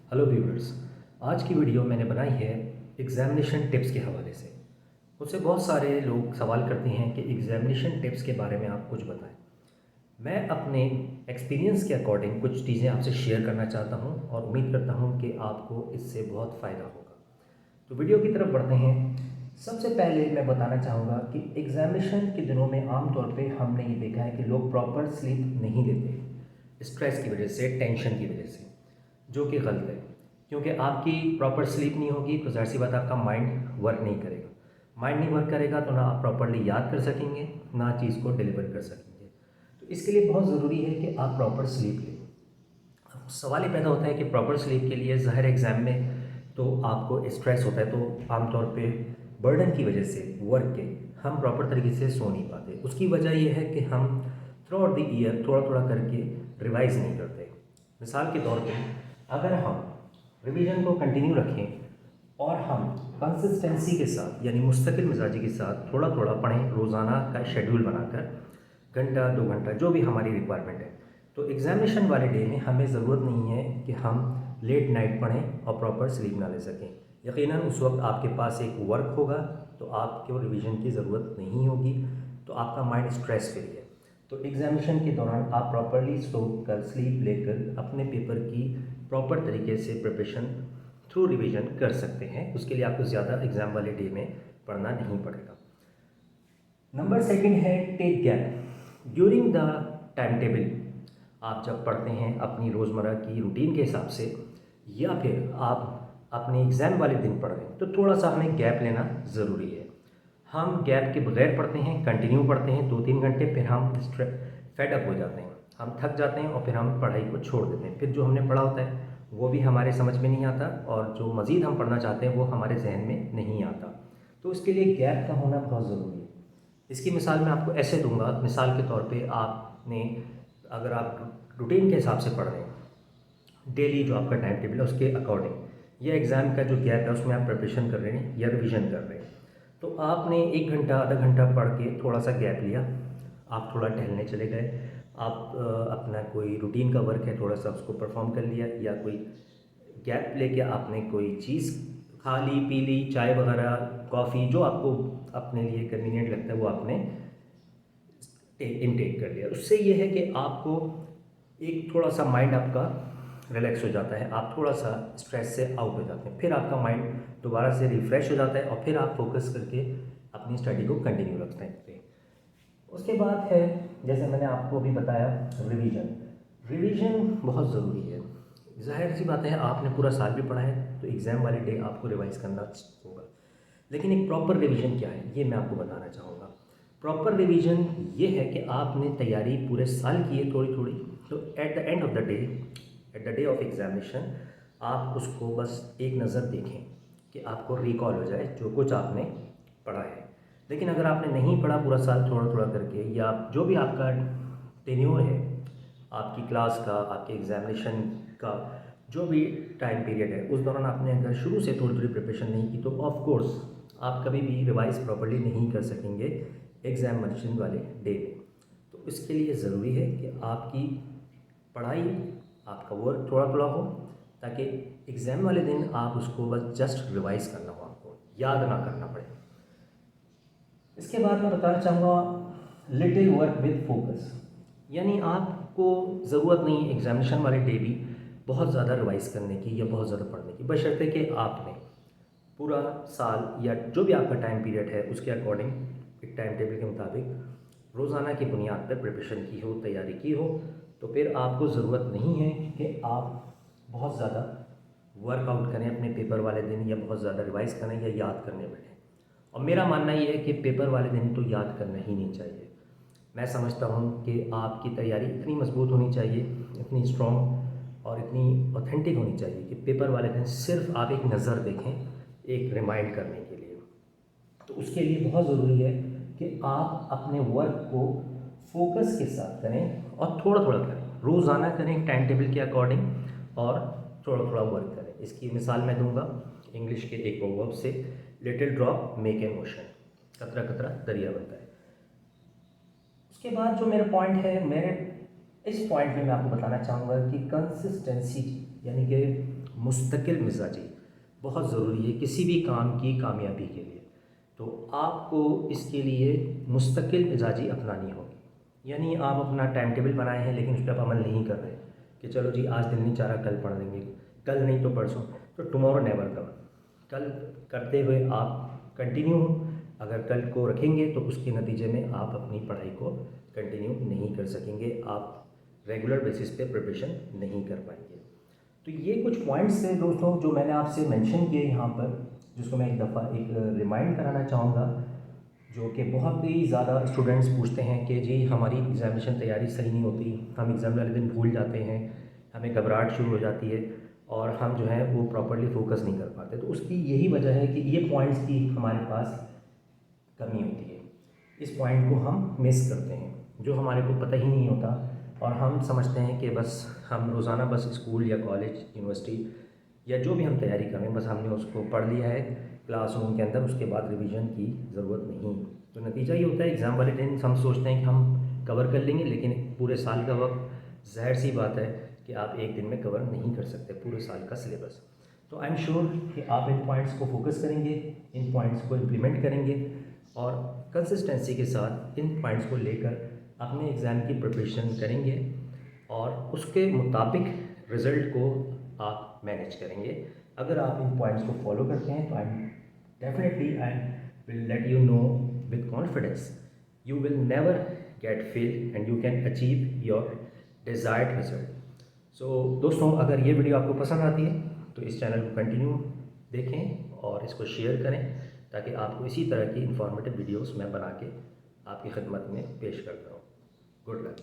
Hello viewers. आज की video मैंने बनाई है एग्ज़ामिनेशन टिप्स के हवाले से। मुझसे बहुत सारे लोग सवाल करते हैं कि एग्ज़ामिनेशन टिप्स के बारे में आप कुछ बताएं। मैं अपने एक्सपीरियंस के अकॉर्डिंग कुछ चीज़ें आपसे शेयर करना चाहता हूं और उम्मीद करता हूं कि आपको इससे बहुत फ़ायदा होगा। तो वीडियो की तरफ बढ़ते हैं। सबसे पहले मैं बताना चाहूँगा कि एग्ज़ामिनेशन के दिनों में आम तौर पे हमने ये देखा है कि लोग प्रॉपर स्लीप नहीं लेते, स्ट्रेस की वजह से, टेंशन की वजह से, जो कि गलत है। क्योंकि आपकी प्रॉपर स्लीप नहीं होगी तो ज़ाहिर सी बात आपका माइंड वर्क नहीं करेगा। माइंड नहीं वर्क करेगा तो ना आप प्रॉपरली याद कर सकेंगे, ना चीज़ को डिलीवर कर सकेंगे। तो इसके लिए बहुत ज़रूरी है कि आप प्रॉपर स्लीप लें। अब सवाल ये पैदा होता है कि प्रॉपर स्लीप के लिए ज़ाहिर एग्ज़ाम में तो आपको स्ट्रेस होता है, तो आमतौर पे बर्डन की वजह से वर्क के हम प्रॉपर तरीके से सो नहीं पाते। उसकी वजह यह है कि हम थ्रू आउट द ईयर थोड़ा थोड़ा करके रिवाइज़ नहीं करते। मिसाल के तौर पे अगर हम रिवीजन को कंटिन्यू रखें और हम कंसिस्टेंसी के साथ यानी मुस्तकिल मिजाजी के साथ थोड़ा थोड़ा पढ़ें, रोज़ाना का शेड्यूल बनाकर घंटा 2 घंटा जो भी हमारी रिक्वायरमेंट है, तो एग्जामिनेशन वाले डे में हमें ज़रूरत नहीं है कि हम लेट नाइट पढ़ें और प्रॉपर स्लीप ना ले सकें। यकीनन उस वक्त आपके पास एक वर्क होगा तो आपको रिवीजन की ज़रूरत नहीं होगी, तो आपका माइंड स्ट्रेस फ्री है। तो एग्जामिनेशन के दौरान आप प्रॉपरली सो कर स्लीप लेकर अपने पेपर की प्रॉपर तरीके से प्रिपरेशन थ्रू रिवीजन कर सकते हैं। उसके लिए आपको ज़्यादा एग्ज़ाम वाले डे में पढ़ना नहीं पड़ेगा। नंबर सेकंड है take gap during the time table. आप जब पढ़ते हैं अपनी रोज़मर्रा की रूटीन के हिसाब से या फिर आप अपने एग्ज़ाम वाले दिन पढ़ रहे हैं, तो थोड़ा सा हमें गैप लेना ज़रूरी है। हम गैप के बगैर पढ़ते हैं, कंटिन्यू पढ़ते हैं 2-3 घंटे, फिर हम फेड अप हो जाते हैं, हम थक जाते हैं और फिर हम पढ़ाई को छोड़ देते हैं। फिर जो हमने पढ़ा होता है वो भी हमारे समझ में नहीं आता और जो मज़ीद हम पढ़ना चाहते हैं वो हमारे जहन में नहीं आता। तो उसके लिए गैप का होना बहुत ज़रूरी है। इसकी मिसाल मैं आपको ऐसे दूंगा। मिसाल के तौर पे आपने, अगर आप रूटीन के हिसाब से पढ़ रहे हैं, डेली जो आपका टाइम टेबल है उसके अकॉर्डिंग, या एग्ज़ाम का जो गैप है उसमें आप प्रिपरेशन कर रहे हैं या रिवीजन कर रहे हैं, तो आपने 1 घंटा आधा घंटा पढ़ के थोड़ा सा गैप लिया, आप थोड़ा टहलने चले गए, आप अपना कोई रूटीन का वर्क है थोड़ा सा उसको परफॉर्म कर लिया, या कोई गैप लेके आपने कोई चीज़ खा ली, पी ली, चाय वगैरह, कॉफ़ी, जो आपको अपने लिए कन्वीनियंट लगता है वो आपने इनटेक कर लिया। उससे ये है कि आपको एक थोड़ा सा माइंड आपका रिलैक्स हो जाता है, आप थोड़ा सा स्ट्रेस से आउट हो जाते हैं, फिर आपका माइंड दोबारा से रिफ़्रेश हो जाता है और फिर आप फोकस करके अपनी स्टडी को कंटिन्यू रखते हैं। उसके बाद है, जैसे मैंने आपको अभी बताया, रिवीजन। रिवीजन बहुत ज़रूरी है। ज़ाहिर सी बात है आपने पूरा साल भी पढ़ा है तो एग्ज़ाम वाले डे आपको रिवाइज करना होगा, लेकिन एक प्रॉपर रिवीजन क्या है ये मैं आपको बताना चाहूँगा। प्रॉपर रिवीजन ये है कि आपने तैयारी पूरे साल की है थोड़ी थोड़ी, तो at the end of the day, at the day of examination, आप उसको बस एक नज़र देखें कि आपको रिकॉल हो जाए जो कुछ आपने पढ़ा है। लेकिन अगर आपने नहीं पढ़ा पूरा साल थोड़ा थोड़ा करके, या जो भी आपका टेन्योर है आपकी क्लास का, आपके एग्जामिनेशन का जो भी टाइम पीरियड है, उस दौरान आपने अगर शुरू से थोड़ी थोड़ी प्रिपरेशन नहीं की तो ऑफ कोर्स आप कभी भी रिवाइज प्रॉपर्ली नहीं कर सकेंगे एग्जामिनेशन वाले डे में। तो इसके लिए ज़रूरी है कि आपकी पढ़ाई, आपका वर्क थोड़ा थोड़ा हो, ताकि एग्ज़ाम वाले दिन आप उसको बस जस्ट रिवाइज करना हो, आपको याद ना करना पड़े। इसके बाद मैं बताना चाहूँगा लिटिल वर्क विद फोकस। यानी आपको ज़रूरत नहीं है एग्जामिनेशन वाले डे भी बहुत ज़्यादा रिवाइज करने की या बहुत ज़्यादा पढ़ने की, बशर्ते कि आपने पूरा साल या जो भी आपका टाइम पीरियड है उसके अकॉर्डिंग एक टाइम टेबल के मुताबिक रोज़ाना की बुनियाद पर प्रिपरेशन की हो, तैयारी की हो, तो फिर आपको ज़रूरत नहीं है कि आप बहुत ज़्यादा वर्कआउट करें अपने पेपर वाले दिन, या बहुत ज़्यादा रिवाइज करें या याद करने बैठें। और मेरा मानना ये है कि पेपर वाले दिन तो याद करना ही नहीं चाहिए। मैं समझता हूँ कि आपकी तैयारी इतनी मजबूत होनी चाहिए, इतनी स्ट्रॉन्ग और इतनी ऑथेंटिक होनी चाहिए कि पेपर वाले दिन सिर्फ आप एक नज़र देखें एक रिमाइंड करने के लिए। तो उसके लिए बहुत ज़रूरी है कि आप अपने वर्क को फोकस के साथ करें और थोड़ा थोड़ा करें, रोज़ाना करें टाइम टेबल के अकॉर्डिंग, और थोड़ा थोड़ा वर्क करें। इसकी मिसाल मैं दूंगा इंग्लिश के एक प्रोवर्ब से, little drop make a ocean, कतरा कतरा दरिया बनता है। उसके बाद जो मेरा पॉइंट है, मेरे इस पॉइंट में मैं आपको बताना चाहूँगा कि कंसिस्टेंसी, यानी कि मुस्तकिल मिजाजी बहुत ज़रूरी है किसी भी काम की कामयाबी के लिए। तो आपको इसके लिए मुस्तकिल मिजाजी अपनानी होगी। यानी आप अपना टाइम टेबल बनाए हैं लेकिन उस पर आप अमल नहीं कर रहे कि चलो जी आज दिल नहीं चाह रहा, कल पढ़ लेंगे, कल नहीं तो परसों, तो टुमारो नेवर कम। कल करते हुए आप कंटिन्यू, अगर कल को रखेंगे तो उसके नतीजे में आप अपनी पढ़ाई को कंटिन्यू नहीं कर सकेंगे, आप रेगुलर बेसिस पे प्रिपरेशन नहीं कर पाएंगे। तो ये कुछ पॉइंट्स थे दोस्तों जो मैंने आपसे मेंशन किए यहाँ पर, जिसको मैं एक दफ़ा एक रिमाइंड कराना चाहूँगा, जो कि बहुत ही ज़्यादा स्टूडेंट्स पूछते हैं कि जी हमारी एग्ज़ामिनेशन तैयारी सही नहीं होती, हम एग्ज़ाम वाले दिन भूल जाते हैं, हमें घबराहट शुरू हो जाती है और हम जो है वो प्रॉपर्ली फोकस नहीं कर पाते। तो उसकी यही वजह है कि ये पॉइंट्स की हमारे पास कमी होती है, इस पॉइंट को हम मिस करते हैं, जो हमारे को पता ही नहीं होता और हम समझते हैं कि बस हम रोज़ाना बस स्कूल या कॉलेज यूनिवर्सिटी या जो भी हम तैयारी कर रहे हैं बस हमने उसको पढ़ लिया है क्लासरूम के अंदर, उसके बाद रिवीजन की ज़रूरत नहीं। तो नतीजा ये होता है एग्ज़ाम वाले दिन हम सोचते हैं कि हम कवर कर लेंगे, लेकिन पूरे साल का वक्त ज़ाहिर सी बात है कि आप एक दिन में कवर नहीं कर सकते पूरे साल का सिलेबस। तो आई एम श्योर कि आप इन पॉइंट्स को फोकस करेंगे, इन पॉइंट्स को इम्प्लीमेंट करेंगे और कंसिस्टेंसी के साथ इन पॉइंट्स को लेकर अपने एग्ज़ाम की प्रिपरेशन करेंगे और उसके मुताबिक रिज़ल्ट को आप मैनेज करेंगे। अगर आप इन पॉइंट्स को फॉलो करते हैं तो I will let you know with confidence you will never get fail and you can achieve your desired result. So दोस्तों, अगर ये वीडियो आपको पसंद आती है तो इस चैनल को कंटिन्यू देखें और इसको शेयर करें ताकि आपको इसी तरह की इंफॉर्मेटिव वीडियोस मैं बना के आपकी खिदमत में पेश करता हूँ। Good luck.